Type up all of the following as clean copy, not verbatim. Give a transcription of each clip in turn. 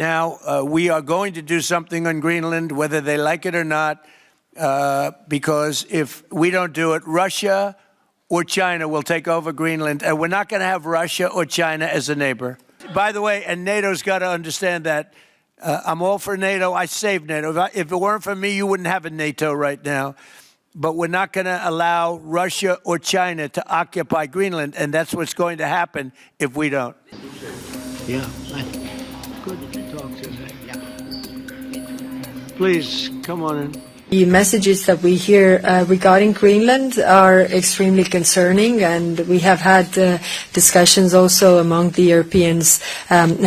now. We are going to do something on Greenland, whether they like it or not, because if we don't do it, Russia or China will take over Greenland, and we're not going to have Russia or China as a neighbor. By the way, and NATO's got to understand that. I'm all for NATO. I saved NATO. If it weren't for me, you wouldn't have a NATO right now. But we're not going to allow Russia or China to occupy Greenland, and that's what's going to happen if we don't. Yeah, good to talk to you. Yeah. Please, come on in. The messages that we hear regarding Greenland are extremely concerning, and we have had discussions also among the Europeans. If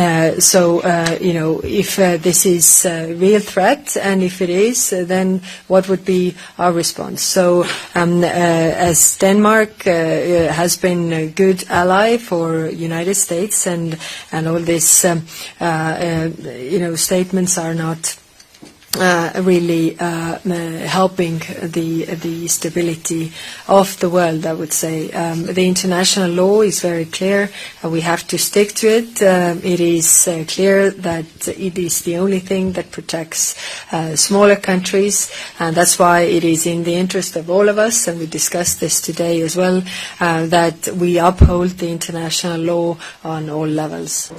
this is a real threat, and if it is, then what would be our response? So, as Denmark has been a good ally for United States, and all these statements are not really helping the stability of the world, I would say. The international law is very clear. We have to stick to it. It is clear that it is the only thing that protects smaller countries, and that's why it is in the interest of all of us, and we discussed this today as well, that we uphold the international law on all levels.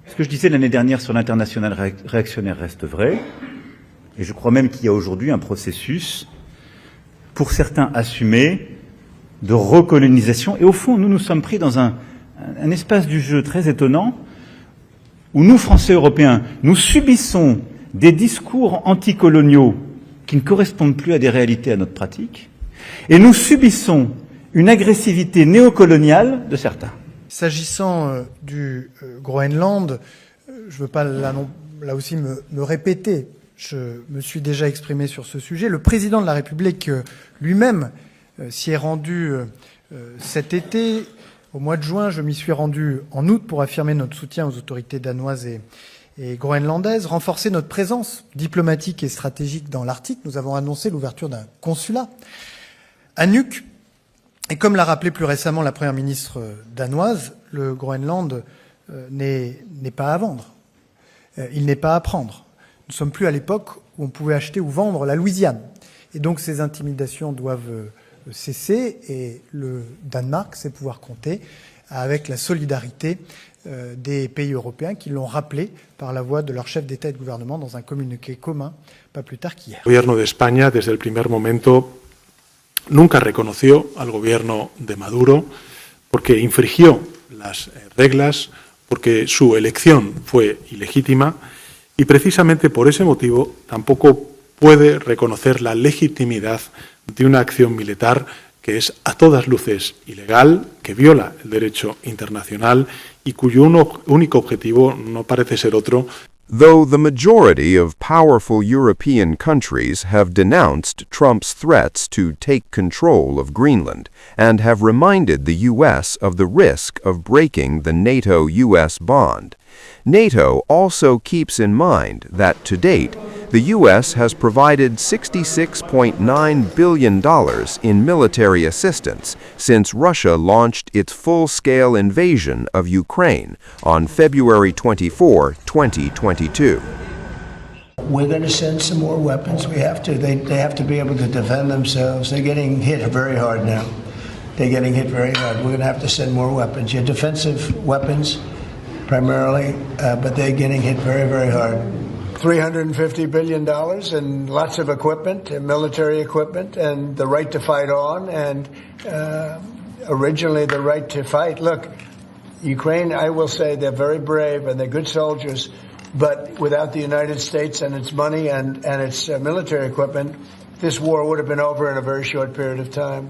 Ce que je disais l'année dernière sur l'international réactionnaire reste vrai, et je crois même qu'il y a aujourd'hui un processus, pour certains assumé, de recolonisation. Et au fond, nous sommes pris dans un espace du jeu très étonnant, où nous, Français européens, nous subissons des discours anticoloniaux qui ne correspondent plus à des réalités, à notre pratique, et nous subissons une agressivité néocoloniale de certains. S'agissant du Groenland, je ne veux pas là aussi me répéter, je me suis déjà exprimé sur ce sujet. Le président de la République lui-même s'y est rendu cet été. Au mois de juin, je m'y suis rendu en août pour affirmer notre soutien aux autorités danoises et groenlandaises, renforcer notre présence diplomatique et stratégique dans l'Arctique. Nous avons annoncé l'ouverture d'un consulat à Nuuk. Et comme l'a rappelé plus récemment la Première ministre danoise, le Groenland n'est pas à vendre. Il n'est pas à prendre. Nous ne sommes plus à l'époque où on pouvait acheter ou vendre la Louisiane. Et donc ces intimidations doivent cesser, et le Danemark sait pouvoir compter avec la solidarité des pays européens qui l'ont rappelé par la voix de leur chef d'État et de gouvernement dans un communiqué commun pas plus tard qu'hier. El gobierno de España, desde el primer momento, nunca reconoció al gobierno de Maduro porque infringió las reglas, porque su elección fue ilegítima, y precisamente por ese motivo tampoco puede reconocer la legitimidad de una acción militar que es a todas luces ilegal, que viola el derecho internacional y cuyo único objetivo no parece ser otro. Though the majority of powerful European countries have denounced Trump's threats to take control of Greenland and have reminded the U.S. of the risk of breaking the NATO-U.S. bond, NATO also keeps in mind that to date, the U.S. has provided $66.9 billion in military assistance since Russia launched its full-scale invasion of Ukraine on February 24, 2022. We're going to send some more weapons. We have to. They have to be able to defend themselves. They're getting hit very hard now. They're getting hit very hard. We're going to have to send more weapons. Your defensive weapons, primarily, but they're getting hit very, very hard. $350 billion and lots of equipment, and military equipment, and the right to fight on, and originally the right to fight. Look, Ukraine, I will say they're very brave and they're good soldiers, but without the United States and its money and its military equipment, this war would have been over in a very short period of time.